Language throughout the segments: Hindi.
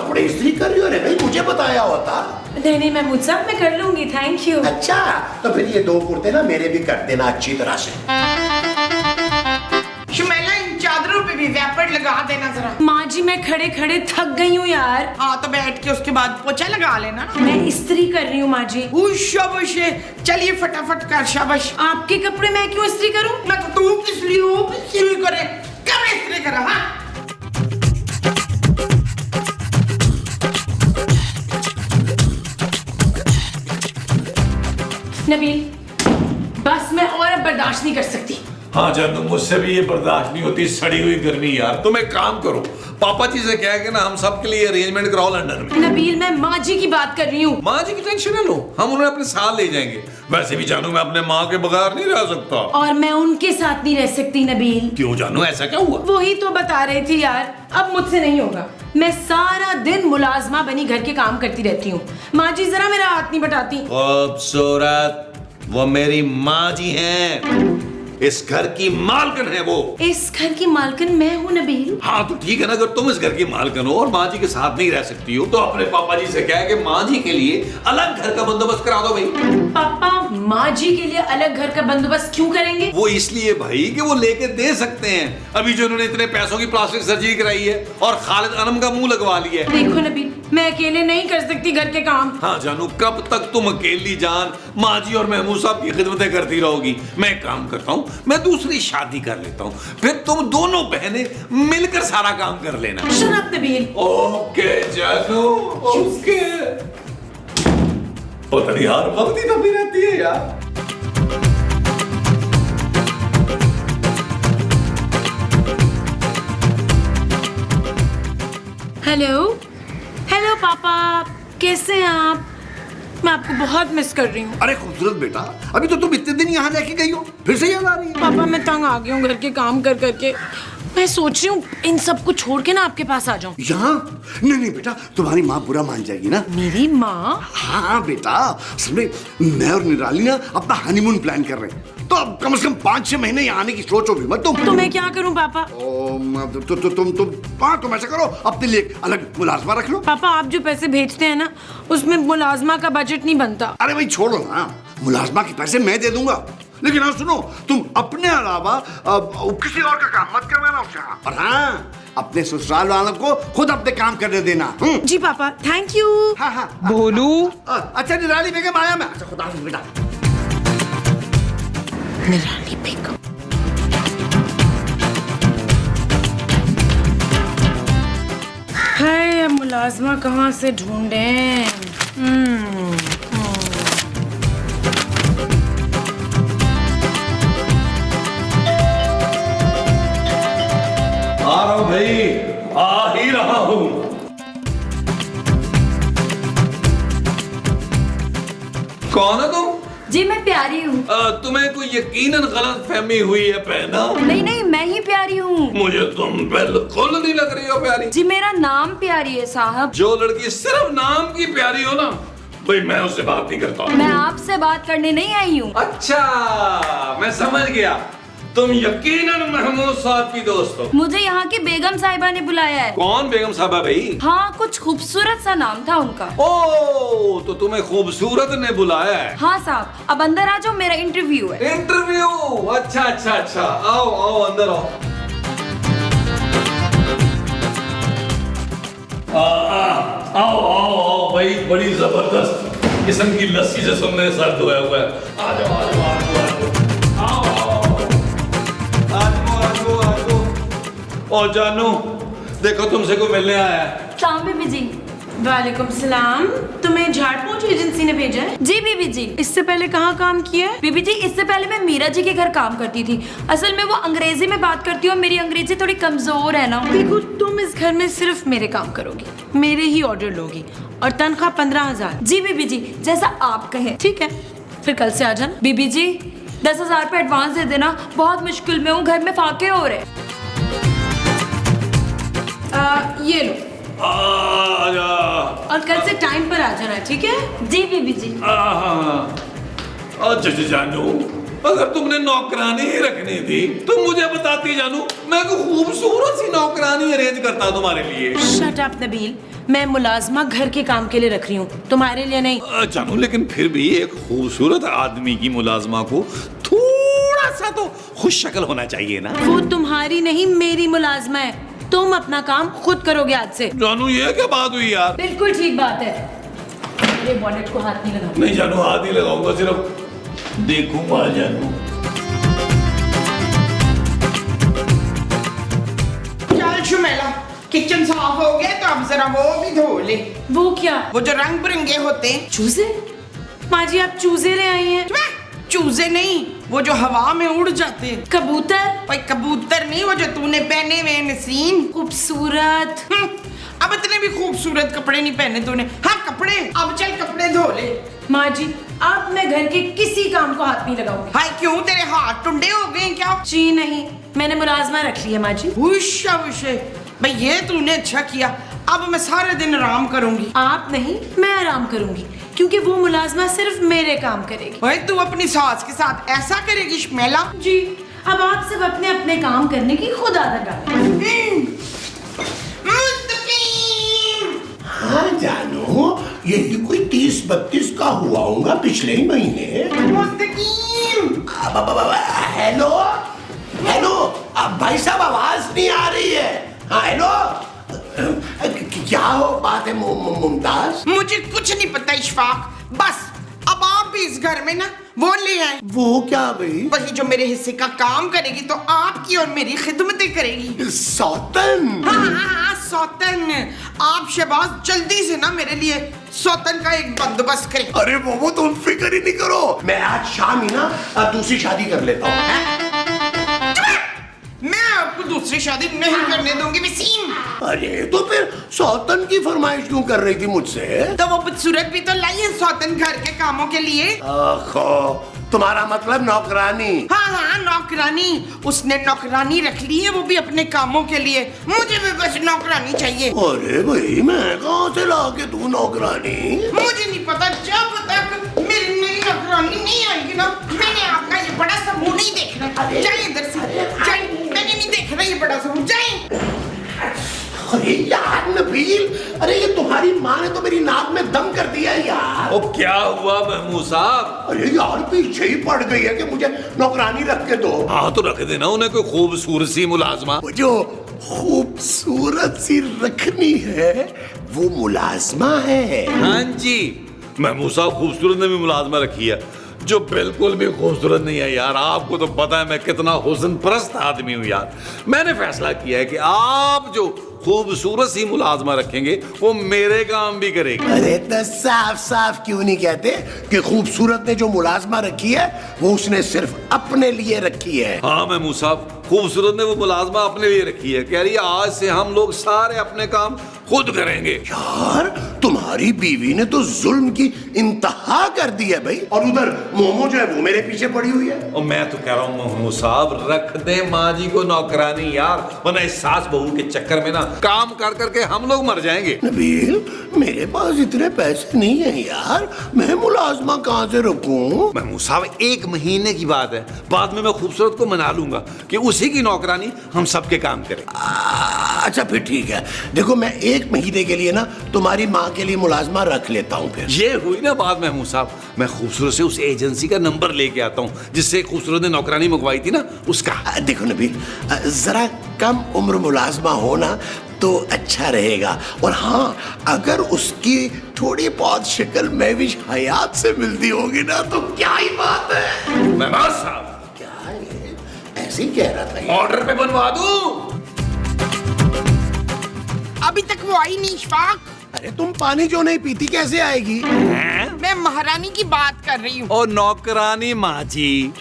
कपड़े इस्त्री कर रही हो रे भाई, मुझे बताया होता। नहीं नहीं महमूद साहब, मैं कर लूंगी, थैंक यू। अच्छा, तो फिर ये 2 कुर्ते ना मेरे भी कर देना अच्छी तरह से। शुमेला, इन चादरों पे भी वैपर लगा देना जरा। माँ जी मैं खड़े खड़े थक गई हूँ यार। हाँ तो बैठ के उसके बाद पोछा लगा लेना ना। मैं इस्त्री कर रही हूँ माँ जी। शाबाश, चलिए फटाफट कर, शाबाश। आपके कपड़े मैं क्यों इस्त्री करूँ? मैं तो तू किस लिए हो, इस्त्री करे, कर इस्त्री करा। हाँ नबील, बस मैं और अब बर्दाश्त नहीं कर सकती। हाँ जानू, मुझसे भी ये बर्दाश्त नहीं होती सड़ी हुई गर्मी यार। तुम एक काम करो, पापा जी से कह के ना हम सब के लिए अरेंजमेंट कराओ लंदन में। नबील, मैं माँ जी की बात कर रही हूँ। माँ जी की टेंशन न लो, हम उन्हें अपने साथ ले जाएंगे। वैसे भी जानू मैं अपने माँ के बगैर नहीं रह सकता। और मैं उनके साथ नहीं रह सकती नबील। क्यों जानू, ऐसा क्या हुआ? वही तो बता रही थी यार, अब मुझसे नहीं होगा। मैं सारा दिन मुलाजमा बनी घर के काम करती रहती हूँ। माँ जी जरा मेरा हाथ नहीं बटाती। खूबसूरत, वो मेरी माँ जी हैं, इस घर की मालकिन है वो। इस घर की मालकिन मैं हूँ नबील। हाँ तो ठीक है ना, अगर तुम इस घर की मालकिन हो और माँ जी के साथ नहीं रह सकती हो तो अपने पापा जी से कह के माँ जी के लिए अलग घर का बंदोबस्त करा दो भाई। पापा माँ जी के लिए अलग घर का बंदोबस्त क्यों करेंगे? वो इसलिए भाई कि वो लेके दे सकते हैं। अभी जो उन्होंने इतने पैसों की प्लास्टिक सर्जरी कराई है और खालिद अनम का मुंह लगवा लिया है। देखो नबील, मैं अकेले नहीं कर सकती घर के काम। हाँ जानू, कब तक तुम अकेली जान माँ जी और महमूद साहब की खिदमतें करती रहोगी? मैं एक काम करता हूँ, मैं दूसरी शादी कर लेता हूँ, फिर तुम दोनों बहनें मिलकर सारा काम कर लेना। Shut up Nabeel. ओके जानू, ओके। पता नहीं यार, वक्त ही दबी रहती है यार। हेलो हेलो पापा, कैसे हैं आप? मैं आपको बहुत मिस कर रही हूँ। अरे खूबसूरत बेटा, अभी तो तुम इतने दिन यहाँ रह के गई हो, फिर से याद आ रही है? पापा मैं तंग आ गई हूँ घर के काम कर करके। मैं सोच रही हूँ इन सबको छोड़ के ना आपके पास आ जाऊँ। यहाँ? नहीं नहीं बेटा, तुम्हारी माँ बुरा मान जाएगी ना। मेरी माँ? हाँ बेटा, समझे, मैं और निराली ना अपना हनीमून प्लान कर रहे हैं, तो अब कम से कम 5-6 महीने यहाँ आने की सोचो भी मत तुम। तो मैं क्या करूँ पापा? तुम ऐसा करो, अपने लिए एक अलग मुलाजमा रख लो। पापा आप जो पैसे भेजते हैं ना, उसमें मुलाजमा का बजट नहीं बनता। अरे भाई छोड़ो ना, मुलाजमा के पैसे मैं दे दूंगा, लेकिन हाँ सुनो, तुम अपने अलावा किसी और का काम मत करवाना उससे। और हाँ, अपने ससुराल वालों को खुद अपने काम करने देना। जी पापा, थैंक यू। हाँ हाँ बोलू। अच्छा निराली बेगम आया मैं। अच्छा खुदा हाफिज बेटा। निराली बेगम। हाय, अब मुलाजमा कहाँ से ढूंढें? आ रहा हूं भाई, आ ही रहा हूं। कौन है तुम? जी मैं प्यारी हूँ। तुम्हें कोई यकीनन गलत फहमी हुई है पहना। नहीं नहीं, मैं ही प्यारी हूँ। मुझे तुम बिल्कुल नहीं लग रही हो प्यारी। जी मेरा नाम प्यारी है साहब। जो लड़की सिर्फ नाम की प्यारी हो ना भाई, मैं उससे बात नहीं करता। मैं आपसे बात करने नहीं आई हूँ। अच्छा मैं समझ गया, तुम यकीनन महमूद साहब की दोस्त हो। मुझे यहाँ की बेगम साहिबा ने बुलाया है। कौन बेगम साहबा भाई? हाँ, कुछ खूबसूरत सा नाम था उनका। ओ, तो तुम्हें खूबसूरत ने बुलाया है? हाँ साहब, अब अंदर आ जाओ, मेरा इंटरव्यू है। इंटरव्यू? अच्छा अच्छा अच्छा, आओ आओ अंदर आओ। आओ आओ आओ भाई, बड़ी जबरदस्त किस्म की लस्सी से सुनने सर धोया हुआ है। आ जाओ आ जाओ आ जाओ आओ आओ आओ आओ आओ। ओ जानू, देखो तुमसे कोई मिलने आया है। सलाम बीबी जी। वालेकुम सलाम। तुम्हें झाड़ पोंछ एजेंसी ने भेजा है? जी बीबी जी। इससे पहले कहाँ काम किया है? बीबी जी, इससे पहले मैं मीरा जी के घर काम करती थी। असल में वो अंग्रेजी में बात करती है और मेरी अंग्रेजी थोड़ी कमजोर है ना। देखो, तुम इस घर में सिर्फ मेरे काम करोगी, मेरे ही ऑर्डर लोगी, और तनख्वाह 15,000। जी बीबी जी, जैसा आप कहें। ठीक है, फिर कल से आ जाना। बीबी जी 10,000 पे एडवांस दे देना, बहुत मुश्किल में हूँ, घर में फाके हो रहे। ये लो, आजा। और कल से टाइम पर आ जाना, ठीक है? जी बीबी जी। अच्छा जानू, अगर तुमने नौकरानी ही रखनी थी तो मुझे बताती जानू, मैं को खूबसूरत सी नौकरानी अरेंज करता तुम्हारे लिए। शट अप नबील, मैं मुलाजमा घर के काम के लिए रख रही हूँ, तुम्हारे लिए नहीं। जानू लेकिन फिर भी एक खूबसूरत आदमी की मुलाजमा को थोड़ा सा तो खुश शक्ल होना चाहिए ना। वो तुम्हारी नहीं मेरी मुलाजमा है, तुम अपना काम खुद करोगे आज से। जानू ये क्या बात हुई यार? बिल्कुल ठीक बात है। मेरे बॉनेट को हाथ नहीं लगाओ। नहीं जानू, हाथ ही लगाऊंगा, सिर्फ देखूंगा जानू। चल शुमेला, किचन साफ हो गया तो अब जरा वो भी धो ले। वो क्या? वो जो रंग बिरंगे होते हैं। चूजे? माँ जी आप चूजे ले आई हैं? चूजे नहीं, वो जो हवा में उड़ जाते हैं। कबूतर? भाई कबूतर नहीं, वो जो तूने पहने हुए नसीन। खूबसूरत। अब इतने भी खूबसूरत कपड़े नहीं पहने तूने। हाँ कपड़े, अब चल कपड़े धो ले। माँ जी अब मैं घर के किसी काम को हाथ नहीं लगाऊंगी। हाय क्यों, तेरे हाथ टुंडे हो गए क्या? जी नहीं, मैंने मुलाजमा रख लिया माँ जी। हुशा हुशे, भाई ये तूने अच्छा किया। अब मैं सारे दिन आराम करूंगी। आप नहीं, मैं आराम करूंगी, क्योंकि वो मुलाजमा सिर्फ मेरे काम करेगी। भाई तू अपनी सास के साथ ऐसा करेगी शमेला? जी अब आप सब अपने अपने काम करने की खुद आदत डालें। हाँ जानू, यही कोई 30-32 का हुआ होगा पिछले ही महीने। हेलो हेलो, अब भाई साहब आवाज नहीं आ रही है। हाँ हेलो, क्या हो बात है मुमताज? मुझे कुछ नहीं पता इशफाक, बस अब आप भी इस घर में ना वो ले आए। वो क्या भाई? वही जो मेरे हिस्से का काम करेगी तो आपकी और मेरी खिदमतें करेगी। सौतन? हाँ, सौतन। आप शहबाज जल्दी से ना मेरे लिए सौतन का एक बंदोबस्त करें। अरे वो तुम फिक्र ही नहीं करो, मैं आज शाम ही ना दूसरी शादी कर लेता हूँ। मैं आपको दूसरी शादी नहीं करने दूंगी वसीम। अरे तो फिर सौतन की फरमाइश क्यों कर रही थी मुझसे? तो वो बदसूरत भी तो लाई है सौतन घर के कामों के लिए। आखो, तुम्हारा मतलब नौकरानी? हाँ नौकरानी, उसने नौकरानी रख ली है, वो भी अपने कामों के लिए। मुझे भी बस नौकरानी चाहिए। अरे भाई मैं कहाँ से ला के तू नौकरानी? मुझे नहीं पता, जब तक मेरी नई नौकरानी नहीं आएगी ना, मैंने आपका ये बड़ा सा मुंह नहीं देखना। जाइए इधर से, जाइए, मैंने नहीं देखना ये बड़ा सा मुंह, जाइए। अरे यार नबील, अरे ये तुम्हारी माँ ने तो मेरी नाक में दम कर दिया यार। ओ क्या हुआ महमूद साहब? अरे यार पीछे ही पड़ गई है कि मुझे नौकरानी रख के दो। हाँ तो रख देना उन्हें कोई खूबसूरत सी मुलाजमा। वो जो खूबसूरत सी रखनी है वो मुलाजमा है। हाँ जी, महमूद साहब खूबसूरत ने भी मुलाजमा रखी है जो बिल्कुल भी खूबसूरत नहीं है यार। आपको तो पता है मैं कितना हुस्न परस्त आदमी हूँ यार। मैंने फैसला किया है कि आप जो खूबसूरत सी मुलाजमा रखेंगे वो मेरे काम भी करेगी। अरे तो साफ साफ क्यों नहीं कहते कि खूबसूरत ने जो मुलाजमा रखी है वो उसने सिर्फ अपने लिए रखी है। हाँ महमूद साहब, खूबसूरत ने वो मुलाजमा अपने लिए रखी है। कह रही है आज से हम लोग सारे अपने काम खुद करेंगे। यार तुम्हारी बीवी ने तो जुल्म की इंतहा कर दी है भाई। और उधर मोमो जो है वो मेरे पीछे पड़ी हुई है। और मैं तो कह रहा हूँ महमूद साहब रख दे माँ जी को नौकरानी यार, वरना इस सास बहू के चक्कर में ना काम कर करके हम लोग मर जाएंगे। नबील मेरे पास इतने पैसे नहीं है यार, मैं मुलाजमा कहाँ से रखूं? महमूद साहब 1 महीने की बात है, बाद में मैं खूबसूरत को मना लूंगा कि उसी की नौकरानी हम सबके काम करें। अच्छा फिर ठीक है, देखो मैं 1 महीने के लिए ना तुम्हारी माँ के लिए मुलाजमा रख लेता हूँ। फिर ये हुई ना बात महमूद साहब, मैं खूबसूरत से उस एजेंसी का नंबर लेके आता हूँ जिससे खूबसूरत ने नौकरानी मंगवाई थी ना, उसका। देखो नबील, जरा कम उम्र मुलाजमा होना तो अच्छा रहेगा। और हाँ, अगर उसकी थोड़ी बहुत शक्ल में भी हयात से मिलती होगी ना तो क्या ही बात है। महमूद साहब क्या है, ऐसे ही कह रहा था ये। ऑर्डर पे बनवा दूं? अभी तक वो आई नहीं इशफाक। अरे तुम पानी जो नहीं पीती कैसे आएगी? मैं महारानी की बात कर रही हूँ। और नौकरानी माँ जी।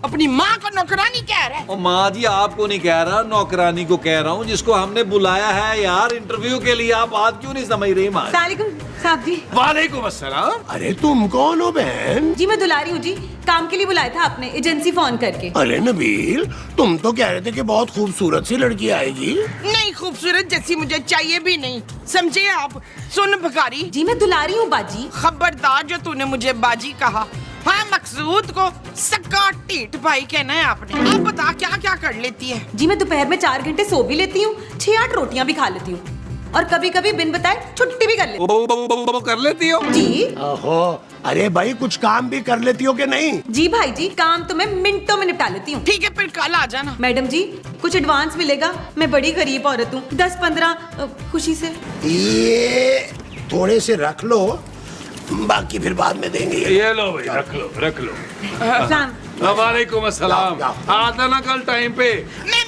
अपनी माँ को नौकरानी कह रहा है? और माँ जी आपको नहीं कह रहा, नौकरानी को कह रहा हूँ जिसको हमने बुलाया है यार इंटरव्यू के लिए। आप बात क्यों नहीं समझ रही माँ? साहब जी। वालेकुम अस्सलाम। अरे तुम कौन हो बहन? जी मैं दुलारी हूँ जी, काम के लिए बुलाया था आपने एजेंसी फोन करके। अरे नबील, तुम तो कह रहे थे कि बहुत खूबसूरत सी लड़की आएगी। नहीं, खूबसूरत जैसी मुझे चाहिए भी नहीं, समझे आप? सुन भिखारी जी मैं दुलारी हूँ बाजी। खबरदार जो तूने मुझे बाजी कहा। हाँ, मकसूद को सक्का टीट भाई कहना है आपने। अब बता क्या क्या कर लेती है? जी मैं दोपहर में 4 घंटे सो भी लेती हूँ, 6-8 रोटियाँ भी खा लेती हूँ। और कभी कभी बिन बताए छुट्टी भी कर लेती कर लेती हो? जी। ओहो, अरे भाई कुछ काम भी कर लेती हो कि नहीं? जी भाई जी, काम तो मैं मिनटों में निपटा लेती हूँ। ठीक है फिर कल आ जाना। मैडम जी कुछ एडवांस मिलेगा, मैं बड़ी गरीब औरत हूँ, 10-15 खुशी से। ये थोड़े से रख लो, बाकी फिर बाद में देंगे। ये लो भाई, रख लो। सलाम। वालेकुम अस्सलाम। आता ना कल टाइम पे। मैं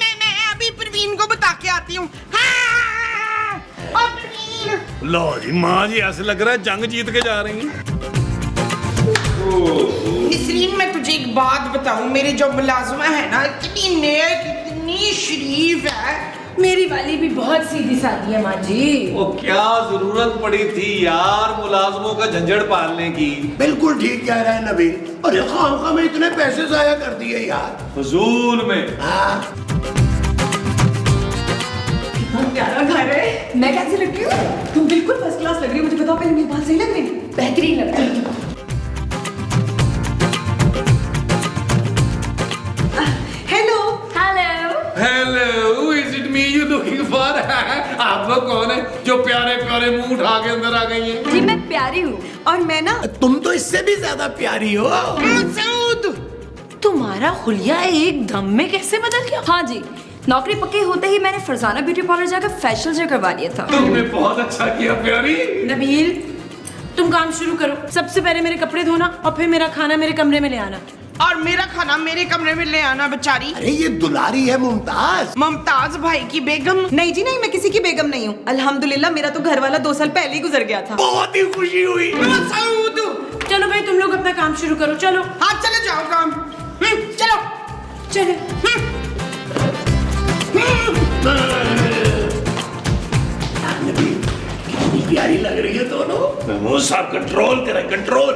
अभी प्रवीण को बता के आती हूँ। हाँ, ओ प्रवीण। लो जी, माँ जी ऐसे लग रहा है जंग जीत के जा रही हैं। निसरीन मैं तुझे एक बात बताऊं, मेरे जो मुलाजमा है ना इतनी नेक इतनी शरीफ है। मेरी वाली भी बहुत सीधी सादी है माँ जी। वो क्या जरूरत पड़ी थी यार मुलाजमों का झंझट पालने की? बिल्कुल ठीक कह रहा है नबील। अरे खामखा में इतने पैसे जाया कर दिए यार, फजूल में। हाँ। प्यारा घर है। मैं कैसी लगती हूँ? तुम बिल्कुल फर्स्ट क्लास लग रही हो। मुझे बताओ पहले, मेरी बात सही लग रही है? बेहतरीन लगती है। Hello. Hello, is it me you looking for? आप लोग कौन है जो प्यारे प्यारे मुंह उठा के अंदर आ गई हैं? जी मैं प्यारी हूँ। और मैं ना, तुम तो इससे भी ज्यादा प्यारी हो। मसूद, तुम्हारा हुलिया एक दम में कैसे बदल गया? हाँ जी, नौकरी पक्की होते ही मैंने फरजाना ब्यूटी पार्लर जाकर फेशियल जो करवा लिया था। तुमने बहुत अच्छा किया प्यारी। नबील तुम काम शुरू करो। सबसे पहले मेरे कपड़े धोना और फिर मेरा खाना मेरे कमरे में ले आना। और मेरा खाना मेरे कमरे में ले आना बेचारी। अरे ये दुलारी है मुमताज। मुमताज भाई की बेगम। नहीं जी नहीं, मैं किसी की बेगम नहीं हूँ। अल्हम्दुलिल्लाह मेरा तो घर वाला 2 साल पहले ही गुजर गया था। बहुत ही खुशी हुई। मसूद, चलो भाई तुम लोग अपना काम शुरू करो। चलो हाँ चले जाओ काम। चलो चलो। नबील कितनी प्यारी लग रही है दोनों। वो साहब कंट्रोल करें, कंट्रोल।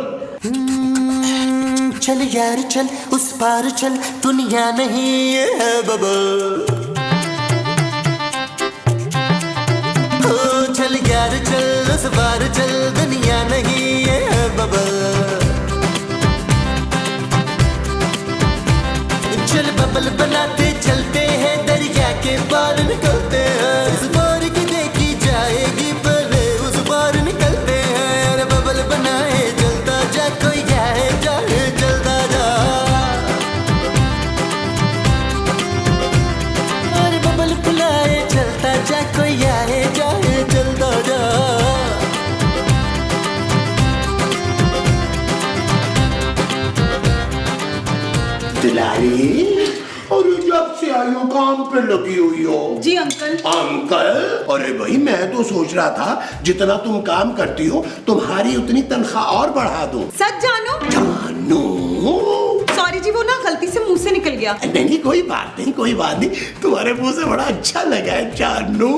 चल यार चल उस पार चल, दुनिया नहीं ये है बबल। ओ चल यार चल उस पार चल, दुनिया नहीं ये है बबल। चल बबल बनाते चलते हैं, दरिया के पार निकलते हैं। इस पार की देखी जाएगी पहले उस पार निकलते हैं। अरे बबल बनाए चलता जा, कोई जाए जाए चलता जा। अरे बबल बुलाए चलता जा, कोई आए जाए चलता जा। दुलारी, और जब से आई हो काम पे लगी हुई हो। जी अंकल। अंकल? अरे भाई मैं तो सोच रहा था जितना तुम काम करती हो तुम्हारी उतनी तनख्वाह और बढ़ा दूं। सच जानो? जानू? सॉरी जी, वो ना गलती से मुंह से निकल गया। नहीं कोई बात नहीं, कोई बात नहीं। तुम्हारे मुंह से बड़ा अच्छा लगा है जानू।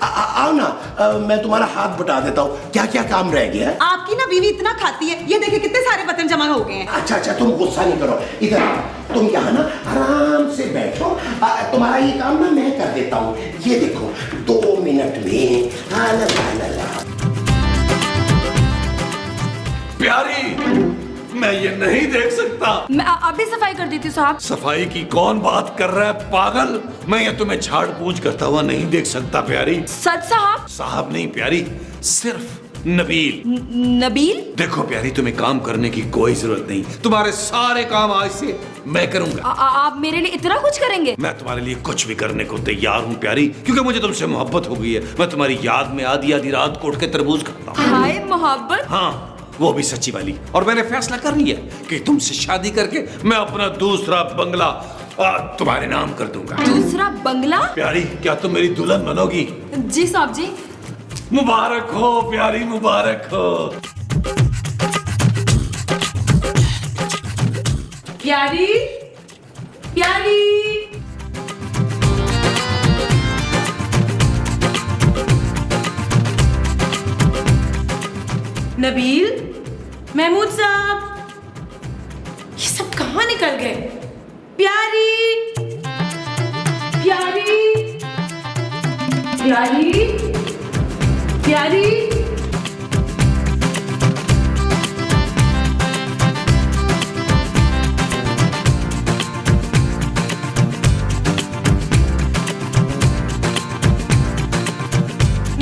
आओ ना, मैं तुम्हारा हाथ बटा देता हूँ। क्या क्या काम रह गया है? आपकी ना बीवी इतना खाती है, ये देखिए कितने सारे बर्तन जमा हो गए हैं। अच्छा अच्छा, तुम गुस्सा नहीं करो। इधर आओ, तुम यहाँ ना आराम से बैठो। तुम्हारा ये काम ना मैं कर देता हूँ। ये देखो 2 मिनट में। ला ला ला ला। प्यारी, मैं ये नहीं देख सकता। मैं अभी सफाई कर देती हूँ साहब। सफाई की कौन बात कर रहा है पागल? मैं ये तुम्हें झाड़ पूछ करता हुआ नहीं देख सकता प्यारी। सच साहब? साहब नहीं प्यारी, सिर्फ नबील। नबील? देखो प्यारी, तुम्हें काम करने की कोई जरूरत नहीं। तुम्हारे सारे काम आज से मैं करूंगा। आप मेरे लिए इतना कुछ करेंगे? मैं तुम्हारे लिए कुछ भी करने को तैयार हूँ प्यारी, क्योंकि मुझे तुमसे मोहब्बत हो गई है। मैं तुम्हारी याद में आधी आधी रात को उठ के तरबूज खाता हूँ। हाय मोहब्बत? हाँ, वो भी सच्ची वाली। और मैंने फैसला कर लिया कि तुमसे शादी करके मैं अपना दूसरा बंगला तुम्हारे नाम कर दूंगा। दूसरा बंगला? प्यारी, क्या तुम मेरी दुल्हन बनोगी? जी साहब जी। मुबारक हो प्यारी, मुबारक हो। प्यारी प्यारी। नबील, महमूद साहब, ये सब कहाँ निकल गए? प्यारी प्यारी प्यारी प्यारी।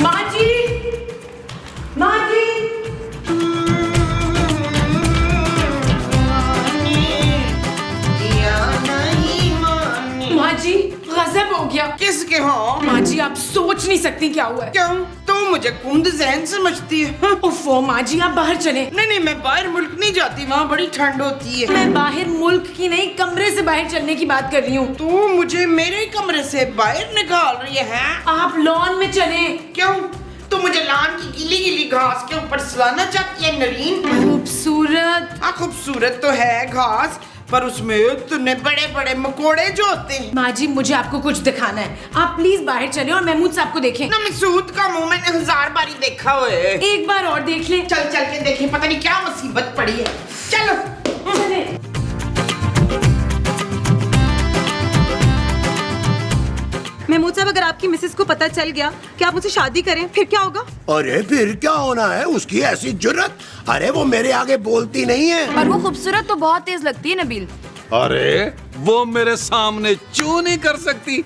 माँ जी, कि हाँ। माँ जी आप सोच नहीं सकती क्या हुआ है। क्यों? तो मुझे कुंद जहन समझती है। उफ़ो माँ जी आप बाहर चले। नहीं मैं बाहर मुल्क नहीं जाती, वहाँ बड़ी ठंड होती है। मैं बाहर मुल्क की नहीं कमरे से बाहर चलने की बात कर रही हूँ। तू मुझे मेरे कमरे से बाहर निकाल रही है? आप लॉन में चले। क्यों? तू मुझे लान की गीली गीली घास के ऊपर सुलाना चाहती है नरीन? खूबसूरत। हाँ खूबसूरत तो है घास, पर उसमें इतने बड़े बड़े मकोड़े जो होते हैं। माँ जी मुझे आपको कुछ दिखाना है, आप प्लीज बाहर चले और महमूद साहब को देखें। ना मसूद का मुंह मैंने 1000 बारी देखा हुआ है। एक बार और देख ले। चल चल के देखें, पता नहीं क्या मुसीबत पड़ी है। चलो चले। महमूद साहब, अगर आपकी मिसेस को पता चल गया कि आप मुझसे शादी करें, फिर क्या होगा? अरे फिर क्या होना है, उसकी ऐसी जुर्रत। अरे वो मेरे आगे बोलती नहीं है। और वो खूबसूरत तो बहुत तेज लगती है नबील। अरे वो मेरे सामने चू नहीं कर सकती।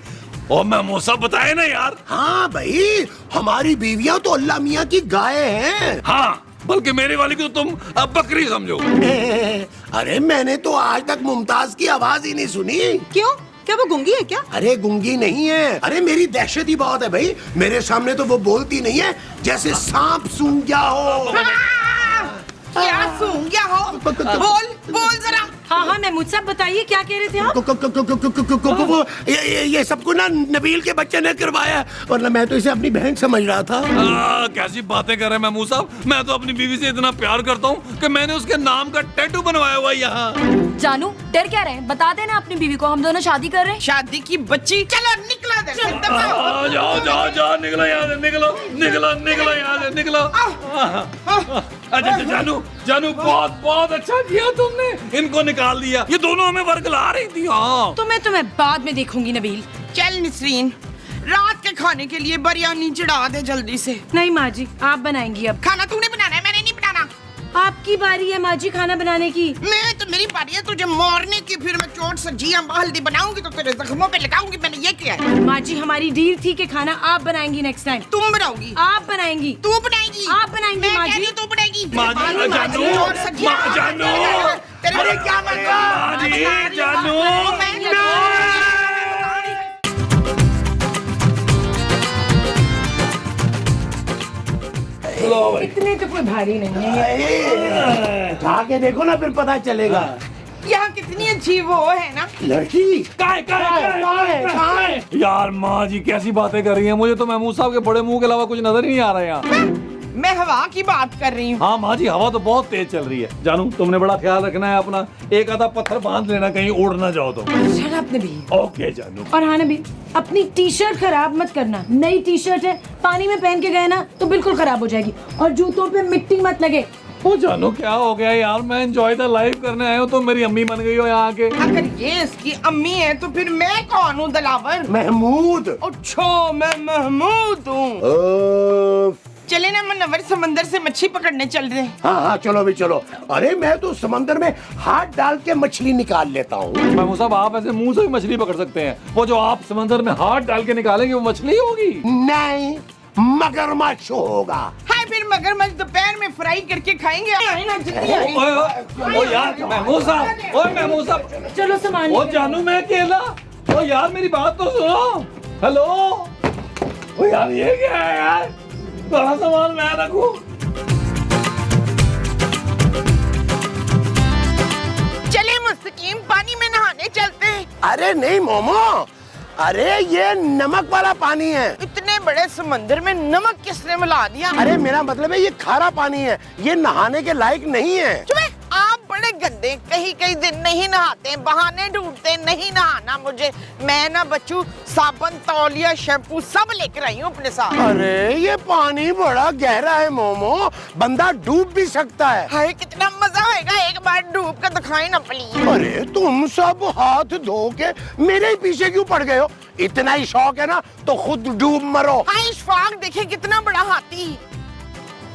और मैं मूसा बताए ना यार। हाँ भाई, हमारी बीवियां तो अल्लाह मियाँ की गाय हैं। हाँ, बल्कि मेरे वाली को तो तुम अब बकरी समझो। अरे मैंने तो आज तक मुमताज की आवाज ही नहीं सुनी। क्यों? क्या वो गूंगी है क्या? अरे गूंगी नहीं है, अरे मेरी दहशत ही बहुत है भाई। मेरे सामने तो वो बोलती नहीं है, जैसे सांप सूंघ गया हो। क्या सूंघ गया हो? बोल बोल जरा। हाँ हाँ महमूद साहब बताइए क्या कह रहे थे आप? वो ये सबको ना नबील के बच्चे ने करवाया, वरना मैं तो इसे अपनी बहन समझ रहा था। कैसी बातें कर रहे हैं महमूद साहब। मैं तो अपनी बीवी से इतना प्यार करता हूँ कि मैंने उसके नाम का टैटू बनवाया हुआ है यहाँ। जानू डर क्या रहे हैं? बता देना अपनी बीवी को हम दोनों शादी कर रहे हैं। शादी की बच्ची, चलो निकला दे। जाओ जाओ जाओ, निकलो यहाँ से, निकलो निकलो निकलो यहाँ से, निकलो। अच्छा जानू जानू, बहुत बहुत अच्छा किया तुमने, इनको निकाल दिया। ये दोनों हमें वर्गला रही थी। हाँ तो मैं बाद में देखूंगी नबील। चल नसरीन, रात के खाने के लिए बिरयानी चढ़ा दे जल्दी से। नहीं माँ जी आप बनाएंगी अब। खाना तूने बनाना है, मैंने नहीं बनाना। आपकी बारी है माँ जी खाना बनाने की। मैं तो मेरी बारी है तुझे मारने की। फिर मैं चोट सब्जी अम्बा हल्दी बनाऊंगी तो तेरे जख्मों पे लगाऊंगी। मैंने ये किया है। माँ जी हमारी डील थी कि खाना आप बनाएंगी नेक्स्ट टाइम। तुम बनाओगी? आप बनाएंगी। तू बनाएगी? आप बनाएंगी मैं माँ कह रही जी। हूँ तू बनाएगी। माँ जी, जानू, चोट सब्जी जानू। तेरे क्या माँ जी, जानू। इतने तो कोई भारी नहीं है। खा के देखो ना, फिर पता चलेगा। यहाँ कितनी अच्छी वो है ना लड़की। कहाँ है? यार माँ जी कैसी बातें कर रही हैं। मुझे तो महमूद साहब के बड़े मुंह के अलावा कुछ नजर ही नहीं आ रहा है यहाँ। मैं हवा की बात कर रही हूँ। हाँ माँ जी, हवा तो बहुत तेज चल रही है। जानू तुमने बड़ा ख्याल रखना है अपना, एक आधा पत्थर बांध लेना कहीं उड़ ना जाओ तो। चल आपने भी। ओके जानू। और हाँ नबील अपनी टी शर्ट खराब मत करना। नई टी शर्ट है, पानी में पहन के गए ना तो बिल्कुल खराब हो जाएगी। और जूतों पे मिट्टी मत लगे। वो जानू क्या हो गया यार, मैं एंजॉय द लाइफ करने आया हूँ तो मेरी अम्मी बन गई हो यहाँ आके। अगर ये इसकी अम्मी है तो फिर मैं कौन हूँ दलावर? महमूद। अच्छा मैं महमूद हूँ। चले ना मनवर, समंदर से मच्छी पकड़ने चल रहे हैं। हाँ हाँ चलो भी चलो। अरे मैं तो समंदर में हाथ डाल के मछली निकाल लेता हूँ। महमूद साहब आप ऐसे मुंह से भी मछली पकड़ सकते हैं। वो जो आप समंदर में हाथ डाल के निकालेंगे वो मछली होगी? नहीं, मगरमच्छ होगा। हाय फिर मगरमच्छ दोपहर में फ्राई करके खाएंगे। आई ना जल्दी आई। ओ यार महमूद साहब, ओए महमूद साहब, चलो सामान। ओ जानू मैं अकेला। ओ यार मेरी बात तो सुनो। हेलो। ओ यार ये क्या है यार, बड़ा सामान मैं रखूं। चले मुस्तकीम पानी में नहाने चलते हैं। अरे नहीं मोमो, अरे ये नमक वाला पानी है। इतने बड़े समंदर में नमक किसने मिला दिया? अरे मेरा मतलब है ये खारा पानी है, ये नहाने के लायक नहीं है। चुप, आप बड़े गंदे, कहीं कहीं दिन नहीं नहाते, बहाने ढूंढते, नहीं नहाना मुझे। मैं ना बच्चू साबुन, तौलिया, शैम्पू सब लेकर आई हूँ अपने साथ। अरे ये पानी बड़ा गहरा है मोमो, बंदा डूब भी सकता है। हाय कितना मजा आएगा, एक बार डूब कर दिखाए ना प्लीज। अरे तुम सब हाथ धो के मेरे ही पीछे क्यों पड़ गए हो? इतना ही शौक है ना तो खुद डूब मरो। हाय इशफाक देखे कितना बड़ा हाथी।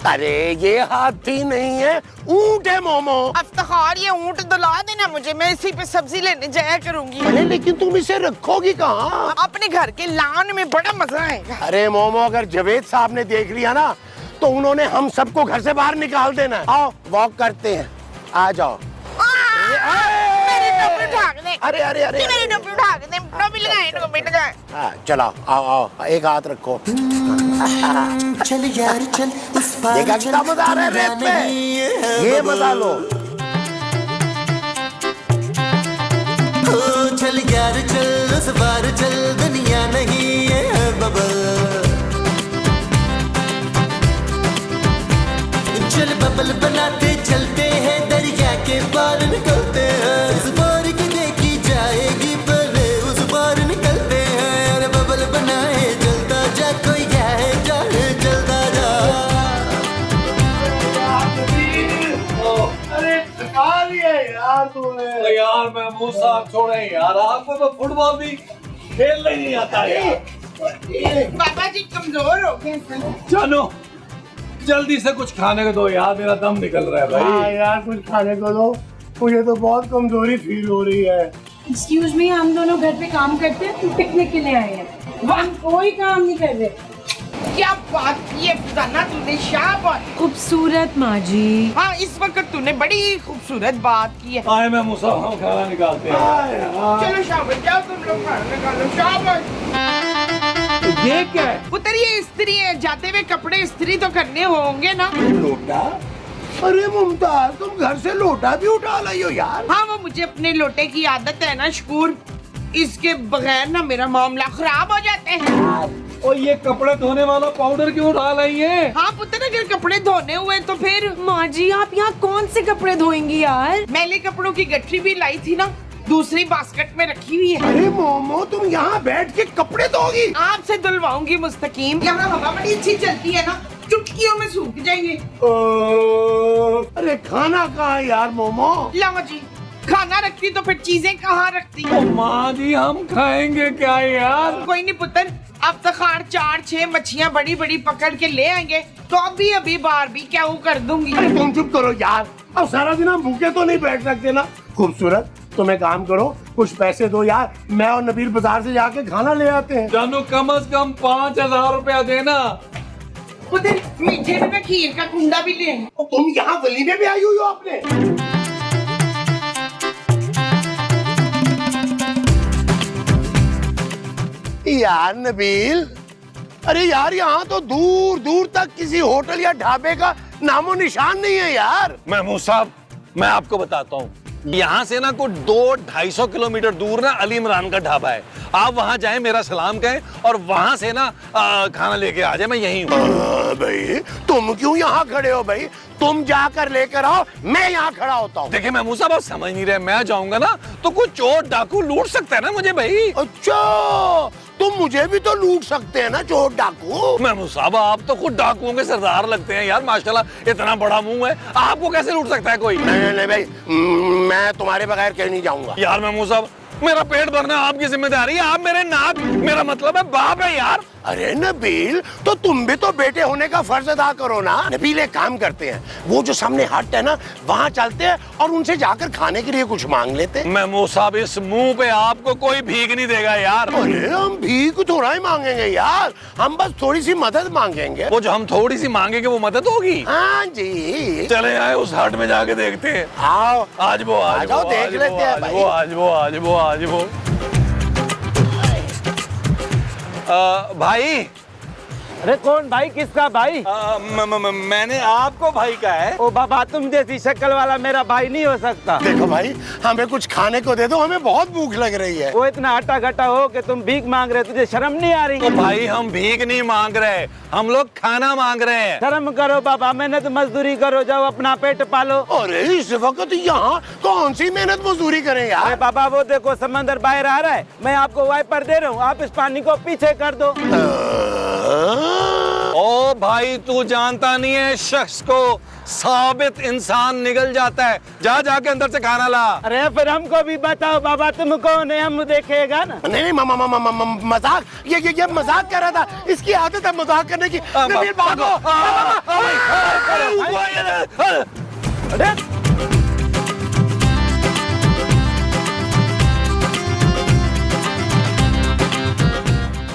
अरे ये हाथी नहीं है, ऊंट है मोमो। अफ्तार ये ऊंट दिला देना मुझे, मैं इसी पे सब्जी लेने जाया करूंगी। अरे लेकिन तुम इसे रखोगी कहाँ? अपने घर के लान में, बड़ा मजा आएगा। अरे मोमो अगर जावेद साहब ने देख लिया ना तो उन्होंने हम सबको घर से बाहर निकाल देना है। आओ वॉक करते हैं, आ जाओ। मेरी टोपी उठा के दे। अरे अरे अरे जी, मेरी टोपी उठा के दे, टोपी लगाए, टोपी लगाए। हाँ चलो आओ आओ एक हाथ रखो। चल यार चल उस पार देखा कितना मजा आ रहा है रैप में, ये मजा लो। ओ चल यार चल उस पार चल दुनिया नहीं है बबल। चल बबल बनाते चलते हैं दरिया के पार निकलते हैं। उस पार की देखी जाएगी पहले उस पार निकलते हैं। अरे बबल बनाए जलता जा कोई जाए जाए जलता जा। अरे थका लिया यार तूने। यार मैं मूसा छोड़े यार, आपको तो फुटबॉल भी खेलना ही नहीं आता यार। बाबा जी कमजोर हो गए। जानो जल्दी से कुछ खाने को दो यार, मेरा दम निकल रहा है हाँ भाई। यार कुछ खाने को दो, मुझे तो बहुत कमजोरी फील हो रही है। एक्सक्यूज मी, हम दोनों घर पे काम करते हैं, तुम पिकनिक के लिए आए हैं। हम कोई काम नहीं कर रहे। क्या बात की है फुजाना तूने, शाबाश। खूबसूरत माँ जी। हाँ इस वक्त तूने बड़ी खूबसूरत बात की है। आए मैं मूसा, हम खाना निकालते हैं। चलो शाबाश, जाओ तुम लोग खाना निकालो, शाबाश। ये क्या है? पुत्र ये इस्त्री है, जाते हुए कपड़े इस्त्री तो करने होंगे ना। लोटा? अरे मुमताज तुम घर से लोटा भी उठा लाई हो यार। हाँ वो मुझे अपने लोटे की आदत है ना शकूर, इसके बगैर ना मेरा मामला खराब हो जाते हैं। और ये कपड़े धोने वाला पाउडर क्यों उठा रही है? हाँ पुत्र अगर कपड़े धोने हुए तो फिर माँ जी आप यहाँ कौन से कपड़े धोएंगी यार? मैले कपड़ों की गठरी भी लाई थी ना, दूसरी बास्केट में रखी हुई है। अरे मोमो तुम यहाँ बैठ के कपड़े धोगी? आपसे धुलवाऊंगी मुस्तकीम। यहाँ हवा बड़ी अच्छी चलती है ना, चुटकियों में सूख जाएंगे। अरे खाना कहाँ है यार मोमो? लाओ जी, खाना रखती तो फिर चीजें कहाँ रखती? माँ जी हम खाएंगे क्या यार? कोई नहीं पुत्र, अब तखार 4-6 मच्छियाँ बड़ी बड़ी पकड़ के ले आएंगे तो अभी बार भी क्या वो कर दूंगी। अरे तुम चुप करो यार, अब सारा दिन हम भूखे तो नहीं बैठ सकते ना। खूबसूरत तुम एक काम करो, कुछ पैसे दो यार, मैं और नबील बाजार से जाके खाना ले आते हैं। जानू कम से कम 5000 रुपया देना। पुत्र मीठे में खीर का कुंडा भी ले। तुम यहाँ वलीमे में आई हुई हो आपने? यार नबील, अरे यार यहाँ तो दूर दूर तक किसी होटल या ढाबे का नामो निशान नहीं है यार। महमूद साहब मैं आपको बताता हूँ, यहाँ से ना कोई 200-250 किलोमीटर दूर ना अली इमरान का ढाबा है। आप वहाँ जाएं, मेरा सलाम कहें और वहाँ से ना खाना लेके आ जाए, मैं यहीं हूँ। भाई तुम क्यों यहाँ खड़े हो भाई, तुम जाकर लेकर आओ, मैं यहाँ खड़ा होता हूँ। देखिए महमूद साहब आप समझ नहीं रहे, मैं जाऊंगा ना तो कोई चोर डाकू लूट सकता है ना मुझे भाई। अच्छा तुम मुझे भी तो लूट सकते हैं ना चोर डाकू। महमूद साहब आप तो खुद डाकुओं के सरदार लगते हैं यार, माशाल्लाह इतना बड़ा मुंह है, आपको कैसे लूट सकता है कोई? नहीं भाई, मैं तुम्हारे बगैर कहीं नहीं जाऊंगा। यार महमूद साहब मेरा पेट भरना आपकी जिम्मेदारी है, आप मेरे नाक, मेरा मतलब है बाप है यार। अरे नबील तो तुम भी तो बेटे होने का फर्ज अदा करो ना। नबील एक काम करते हैं, वो जो सामने हट है ना वहाँ चलते हैं और उनसे जाकर खाने के लिए कुछ मांग लेते हैं। महमूद साहब इस मुंह पे आपको कोई भीख नहीं देगा यार। अरे हम भीख थोड़ा ही मांगेंगे यार, हम बस थोड़ी सी मदद मांगेंगे। वो जो हम थोड़ी सी मांगेंगे वो मदद होगी। हाँ जी चले आए उस हट में जाके देखते हैं। आओ आज वो आ जाओ, देख लेते हैं भाई। आज वो भाई। अरे कौन भाई, किसका भाई? मैंने आपको भाई कहा है। ओ बाबा तुम जैसी शक्ल वाला मेरा भाई नहीं हो सकता। देखो भाई हमें कुछ खाने को दे दो, हमें बहुत भूख लग रही है। वो इतना हट्टा घट्टा हो कि तुम भीख मांग रहे, तुझे शर्म नहीं आ रही? तो भाई हम भीख नहीं मांग रहे, हम लोग खाना मांग रहे हैं। शर्म करो बाबा, मेहनत मजदूरी करो, जाओ अपना पेट पालो। अरे इस वक्त यहाँ कौन सी मेहनत मजदूरी करें यार? अरे बाबा वो देखो समंदर बाहर आ रहा है, मैं आपको वाइपर दे रहा हूँ, आप इस पानी को पीछे कर दो। ओ भाई तू जानता नहीं है, शख्स को साबित इंसान निगल जाता है। जा जाके अंदर से खाना ला। अरे फिर हमको भी बताओ बाबा, तुम कौन है, हम देखेगा ना। नहीं मजाक, ये मजाक कर रहा था, इसकी आदत है मजाक करने की। नबील भागो। अरे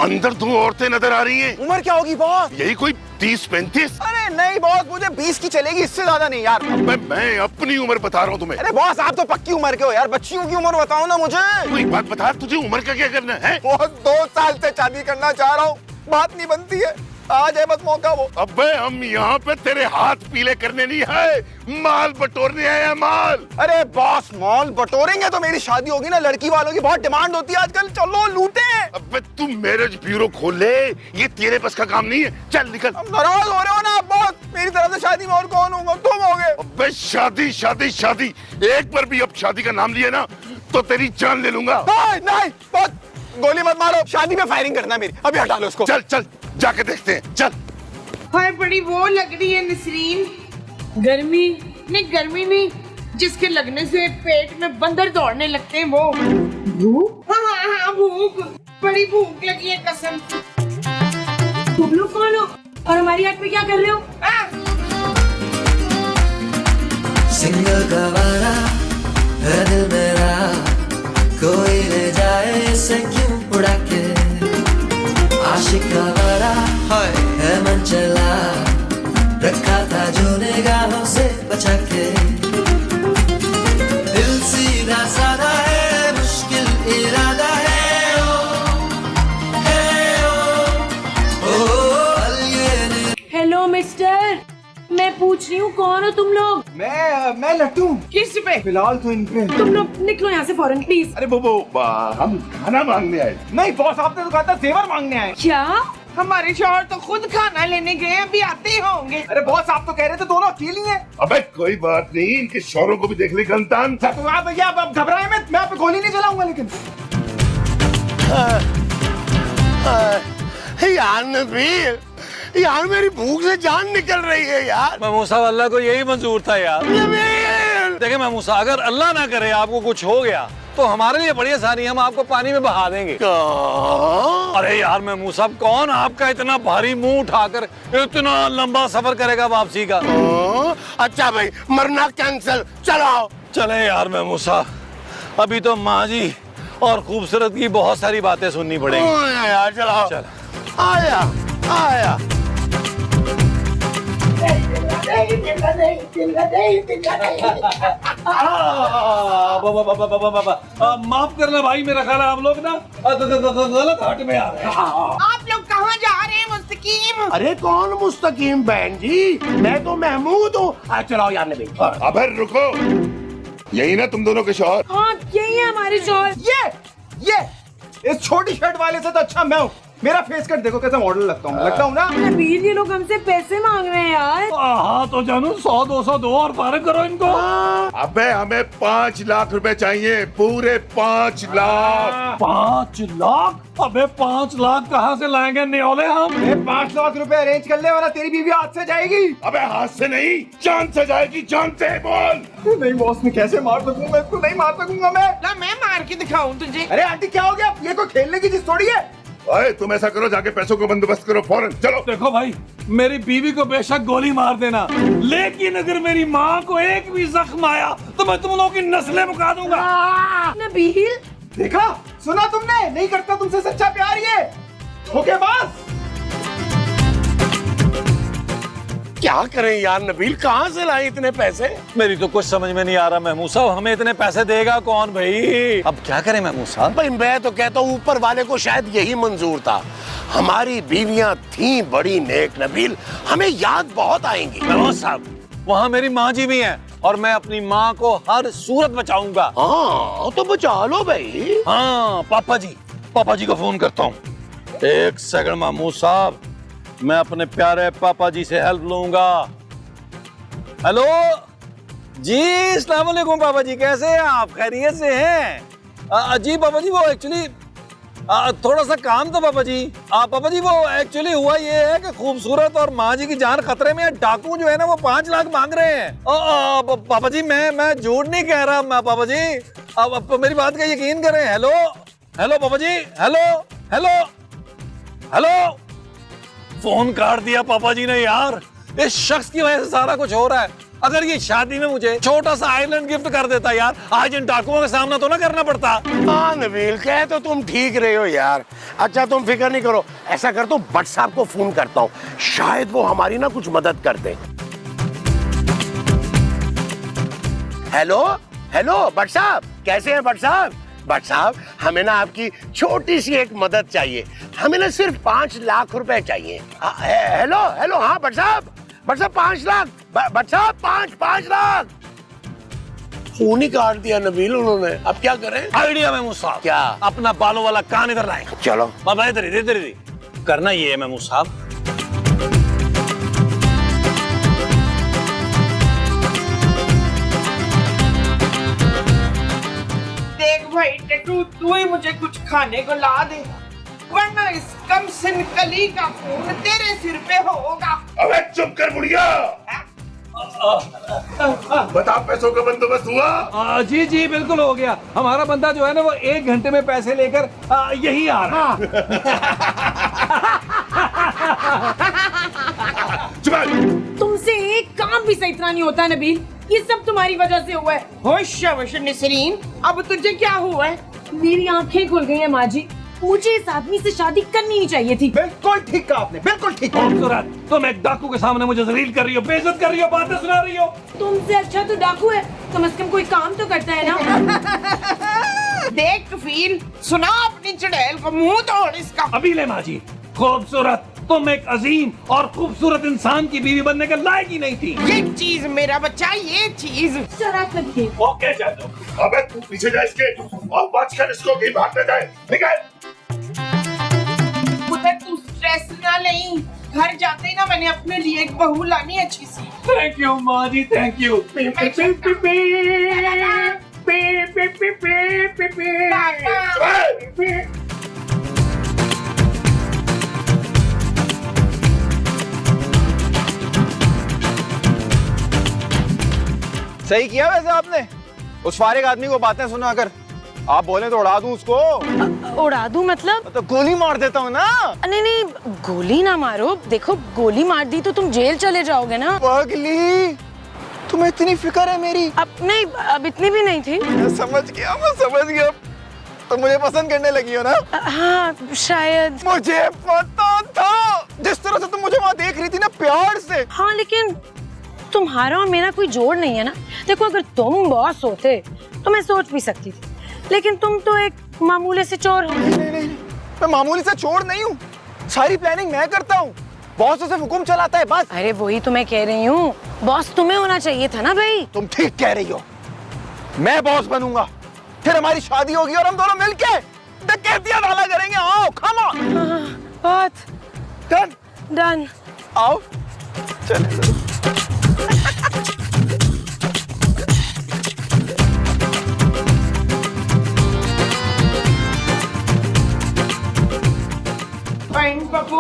अंदर दो औरतें नजर आ रही हैं। उम्र क्या होगी बॉस? यही कोई 30-35? अरे नहीं बॉस, मुझे 20 की चलेगी, इससे ज्यादा नहीं यार। मैं अपनी उम्र बता रहा हूँ तुम्हें। अरे बॉस आप तो पक्की उम्र के हो यार, बच्चियों की उम्र बताओ ना मुझे। तू एक बात बता, तुझे उम्र का क्या करना है? बहुत 2 साल से शादी करना चाह रहा हूँ, बात नहीं बनती है, आज है बस मौका वो। अबे हम यहाँ पे तेरे हाथ पीले करने नहीं है, माल बटोरने आए हैं, माल। अरे बॉस मॉल बटोरेंगे तो मेरी शादी होगी ना, लड़की वालों की बहुत डिमांड होती है आजकल, चलो लूटे। अबे तू मैरिज ब्यूरो खोल ले, ये तेरे बस का काम नहीं है, चल निकल। अब नाराज हो रहे हो ना आप बॉस, मेरी तरफ से शादी में और कौन होगा, तुम होगे। अबे शादी शादी शादी, एक बार भी अब शादी का नाम लिया ना तो तेरी जान ले लूंगा। नहीं बॉस, गोली मत मारो, शादी में फायरिंग करना है मेरी, अभी हटा लो इसको। चल चल जाके देखते हैं, चल। हाय बड़ी वो लग रही है नसरीन। गर्मी नहीं गर्मी नहीं, जिसके लगने से पेट में बंदर दौड़ने लगते हैं वो भूख। हाँ भूख, बड़ी भूख लगी है कसम। तुम लोग कौन हो और हमारी आंख में क्या कर रहे हो? सिंगल गवारा है दिल मेरा, कोई ले जाए इसे क्यों उड़ा के, आशिक गवारा है मन चला, रखा था जो निगाहों से बचा के, दिल सीधा साधा है, मुश्किल इरादा है, हेलो मिस्टर, मैं पूछ रही हूँ कौन हो तुम लोग? मैं लट्टू। किस पे? फिलहाल तो इन पे। तुम लोग निकलो यहाँ से फौरन प्लीज। अरे वो हम खाना मांगने आए। नहीं बॉस, आपने तो कहा था जेवर मांगने आए। क्या? हमारे शौहर तो खुद खाना लेने गए, अभी आते ही होंगे। अरे बॉस आप तो कह रहे थे दोनों अकेली हैं। अबे कोई बात नहीं, इनके शौहरों को भी देख ले गलतान। तो आप भैया आप घबराए मत, मैं आप पे गोली नहीं चलाऊंगा। लेकिन यार नबील, यार मेरी भूख से जान निकल रही है यार। महमूद साहब अल्लाह को यही मंजूर था यार। देखिए महमूद साहब, अगर अल्लाह ना करे आपको कुछ हो गया तो हमारे लिए बड़ी आसानी, हम आपको पानी में बहा देंगे। अरे यार महमूद साहब, कौन आपका इतना भारी मुंह उठाकर इतना लंबा सफर करेगा वापसी का। अच्छा भाई, मरना कैंसिल, चलो। चले यार महमूद साहब, अभी तो माँ जी और खूबसूरत की बहुत सारी बातें सुननी पड़ेंगी यार। चलो चल। आया आया। माफ करना भाई, मेरा ख्याल है आप लोग ना गलत हाट में आ रहे हैं। आप लोग कहाँ जा रहे हैं मुस्तकीम? अरे कौन मुस्तकीम बहन जी, मैं तो महमूद हूँ। चलाओ यार नबी। अबे रुको, यही ना तुम दोनों के शौहर? हाँ यही है हमारे शौहर। ये इस छोटी शर्ट वाले से तो अच्छा मैं हूँ। मेरा फेस कट देखो कैसा मॉडल लगता हूँ ना। नबील, ये लोग हमसे पैसे मांग रहे हैं यार। हाँ तो जानू 100-200 दो और फारिग करो इनको। अबे हमें 5 लाख रुपए चाहिए, पूरे 5 लाख। 5 लाख? अबे 5 लाख कहाँ से लाएंगे न्योले हम? 5 लाख रुपए अरेंज कर ले, वरना तेरी बीवी हाथ से जाएगी। अबे हाथ से नहीं, जान से जाएगी, जान से। बोल। नहीं बॉस, मैं कैसे मार सकूंगा इसको? नहीं मार सकूंगा मैं। ना मैं मार के दिखाऊं तुझे। अरे आंटी क्या हो गया? ये कोई खेलने की चीज थोड़ी है। अरे तुम ऐसा करो, जाके पैसों को बंदोबस्त करो फौरन, चलो। देखो भाई, मेरी बीवी को बेशक गोली मार देना, लेकिन अगर मेरी माँ को एक भी जख्म आया तो मैं तुम लोगों की नस्लें मुका दूंगा। नबील, देखा, सुना तुमने? नहीं करता तुमसे सच्चा प्यार ये, धोखेबाज। क्या करें यार नबील, कहाँ से लाए इतने पैसे? मेरी तो कुछ समझ में नहीं आ रहा महमूद साहब, हमें इतने पैसे देगा कौन भाई? अब क्या करें महमूद साहब? भाई मैं तो कहता हूँ ऊपर वाले को शायद यही मंजूर था। हमारी बीवियां थी बड़ी नेक नबील, हमें याद बहुत आएंगी। महमूद साहब, वहाँ मेरी माँ जी भी हैं और मैं अपनी माँ को हर सूरत बचाऊंगा। हाँ तो बचा लो भाई। हाँ पापा जी को फोन करता हूँ। एक सेकंड महमूद साहब, मैं अपने प्यारे पापा जी से हेल्प लूंगा। हेलो जी, अस्सलाम वालेकुम पापा जी, कैसे हैं आप? खैरियत से हैं? जी पापा जी, वो एक्चुअली थोड़ा सा काम था पापा जी। पापा जी वो एक्चुअली हुआ ये है कि खूबसूरत और माँ जी की जान खतरे में है। डाकू जो है ना वो 5 लाख मांग रहे हैं। पापा जी मैं झूठ नहीं कह रहा पापा जी, अब मेरी बात का यकीन करें। हेलो पापा जी, हेलो फोन काट दिया पापा जी ने यार। इस शख्स की वजह से सारा कुछ हो रहा है। अगर ये शादी में मुझे छोटा सा आइलैंड गिफ्ट कर देता यार, आज इन डाकुओं का सामना तो ना करना पड़ता। हाँ नबील, कहे तो तुम ठीक रहे हो यार। अच्छा तुम फिक्र नहीं करो, ऐसा करता हूँ भट्ट साहब को फोन करता हूँ, शायद वो हमारी ना कुछ मदद कर दे। हेलो हेलो भट्ट साहब, कैसे हैं भट्ट साहब? भट्ट साहब, हमें ना आपकी छोटी सी एक मदद चाहिए। हमें ना सिर्फ 5 लाख रुपए चाहिए। हेलो हेलो, हाँ भट्ट साहब, 5 लाख। भट्ट साहब 5 लाख। फोन ही काट दिया नबील उन्होंने, अब क्या करें? आइडिया महमूद साहब। क्या? अपना बालों वाला कान इधर लाए। चलो बाबा इधर ही करना ये है महमूद साहब। देख भाई टट्टू, तू ही मुझे कुछ खाने को ला दे, वरना इस कम सिन कली का खून तेरे सिर पे होगा। अबे चुप कर बुढ़िया। बता पैसों का बंदोबस्त हुआ? जी जी बिल्कुल हो गया। हमारा बंदा जो है ना वो 1 घंटे में पैसे लेकर यही आ रहा है। तुमसे एक काम भी सही तरह नहीं होता नबील, ये सब तुम्हारी वजह से हुआ है। होश नसरीन, अब तुझे क्या हुआ है? मेरी आंखें खुल गई हैं माँ जी, मुझे इस आदमी से शादी करनी ही चाहिए थी। बिल्कुल ठीक कहा आपने, बिल्कुल ठीक। खूबसूरत, तुम एक डाकू के सामने मुझे जलील कर रही हो, बेइज्जत कर रही हो, बातें सुना रही हो। तुमसे अच्छा तो डाकू है, कम से कम कोई काम तो करता है ना। देख कफील, सुना अपनी चुड़ैल को, मुंह तोड़ इसका। अभी ले माँ जी, खूबसूरत, तुम एक अजीम और खूबसूरत इंसान की बीवी बनने के लायक ही नहीं थी। ये चीज मेरा बच्चा, ये चीज। शराफत की। ओके जादू। अबे तू पीछे जा इसके और बचकर इसको कहीं भाग न जाए। निकल। पुत्र तू स्ट्रेस ना ले, घर जाते ही ना मैंने अपने लिए एक बहू लानी अच्छी सी। थैंक यू माँ जी, थैंक यू। सही किया वैसे आपने, उस फारिग आदमी को बातें सुनाकर। आप बोले तो उड़ा दूं उसको। उड़ा दूं मतलब? तो गोली मार देता हूँ ना। नहीं नहीं, गोली ना मारो। देखो गोली मार दी तो तुम जेल चले जाओगे ना। पगली, तुम्हें इतनी फिक्र है मेरी? अब नहीं, अब इतनी भी नहीं थी। मैं समझ गया। तो मुझे पसंद करने लगी हो ना? हाँ शायद। मुझे पता था, जिस तरह से तुम मुझे वहाँ देख रही थी ना, प्यार से। हाँ लेकिन तुम्हारा और मेरा कोई जोड़ नहीं है ना। देखो अगर तुम बॉस होते तो मैं सोच भी सकती थी, लेकिन तुम तो एक मामूली से चोर हो। नहीं, मैं मामूली से चोर नहीं हूँ। सारी प्लानिंग मैं करता हूँ, बॉस उसे हुक्म चलाता है बस। अरे वही तो मैं कह रही हूँ, बॉस तुम्हें होना चाहिए था ना भाई। तुम ठीक कह रही हो, मैं बॉस बनूंगा, फिर हमारी शादी होगी और हम दोनों मिलके डकैतियां डाला करेंगे। आओ कम ऑन। बात डन। आओ चले। पप्पू,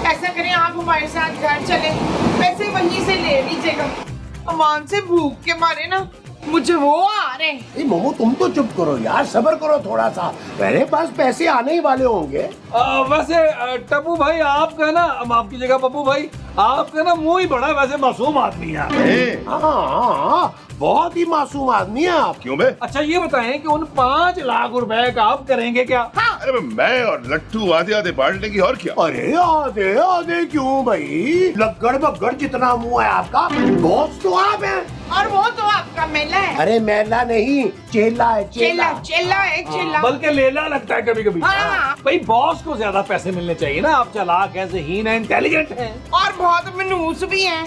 ऐसा करें आप हमारे साथ घर चले, पैसे वहीं से ले लीजिएगा। अमान से भूख के मारे ना मुझे वो आ रहे हैं। मोमो तुम तो चुप करो यार, सब्र करो थोड़ा सा, मेरे पास पैसे आने ही वाले होंगे। वैसे टप्पू भाई आपका ना, माफ कीजिएगा पप्पू भाई, आपका ना मुंह ही बड़ा वैसे मासूम आदमी है। हाँ, बहुत ही मासूम आदमी है आप। क्यों बे? अच्छा ये बताएं कि उन 5 लाख रुपए का आप करेंगे क्या? अरे मैं और लट्टू आधे आधे बांट लेंगे और क्या। अरे आधे आधे क्यों भाई, लग्गड़ बग्गड़ जितना मुंह है आपका, बॉस तो आप हैं। और वो तो आपका मेला है। अरे मेला नहीं, चेला है। चेला है, चेला। बल्कि लेला लगता है कभी कभी। हाँ। भाई बॉस को ज्यादा पैसे मिलने चाहिए ना, आप चालाक हैं, ज़हीन हैं, इंटेलिजेंट हैं और बहुत मनूस भी हैं।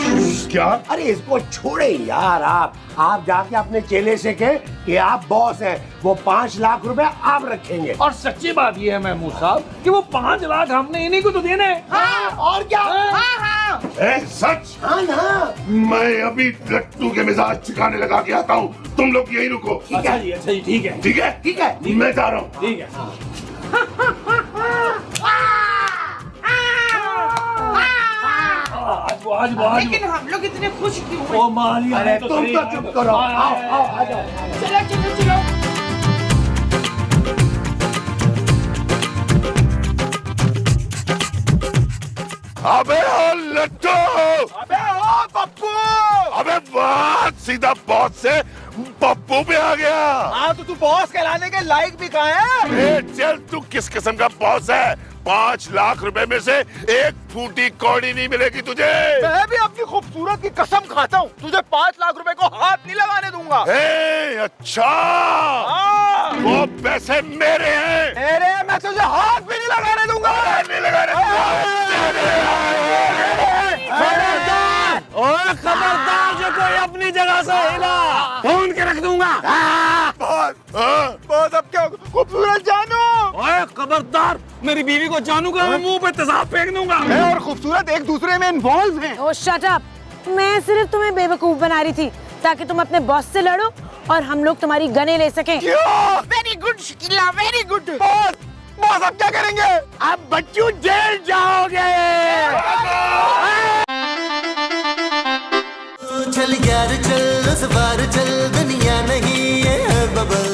क्या? अरे इसको छोड़े यार, आप जाके अपने चेले से कहे कि आप बॉस हैं, वो 5 लाख रुपए आप रखेंगे। और सच्ची बात ये है महमूद साहब कि वो 5 लाख हमने इन्हीं को तो देने हैं। हाँ, और क्या? हाँ। सच? हाँ ना। मैं अभी लट्टू के मिजाज ठिकाने लगा के आता हूँ, तुम लोग यही रुको। अच्छा जी, ठीक है। ठीक है, मैं जा रहा हूँ। ठीक है। आज लेकिन हम लोग इतने खुश क्यों हैं? ओ मालिया, अरे तुम तो चुप करो, आओ आ जाओ। चलो। अबे ओ लट्टू! अबे ओ पप्पू! अबे वाह, सीधा बॉस से पप्पू पे आ गया। हाँ तो तू बॉस कहलाने के लायक भी कहाँ है? ए, चल, तू किस किस्म का बॉस है? 5 लाख रुपए में से एक फूटी कौड़ी नहीं मिलेगी तुझे। मैं भी अपनी खूबसूरत की कसम खाता हूँ, तुझे 5 लाख रुपए को हाथ नहीं लगाने दूंगा। ए, अच्छा, वो पैसे मेरे हैं। मेरे, मैं तुझे हाथ भी नहीं लगाने दूंगा। नहीं लगाने ओए खबरदार, जो कोई अपनी जगह से हिला फोन के रख दूंगा। बहुत अब क्या होगा? खूबसूरत जानू! ओए खबरदार, मेरी बीवी को जानू का मैं मुंह पे तेजाब फेंक दूंगा। मैं और खूबसूरत एक दूसरे में इन्वॉल्व हैं। ओ शट अप। मैं सिर्फ तुम्हें बेवकूफ बना रही थी ताकि तुम अपने बॉस से लड़ो और हम लोग तुम्हारी गने ले सकें। Very good Shakila, very good. Boss अब क्या करेंगे? अब बच्चू जेल जाओगे। चल यार चल, उस बार चल, दुनिया नहीं है बबल।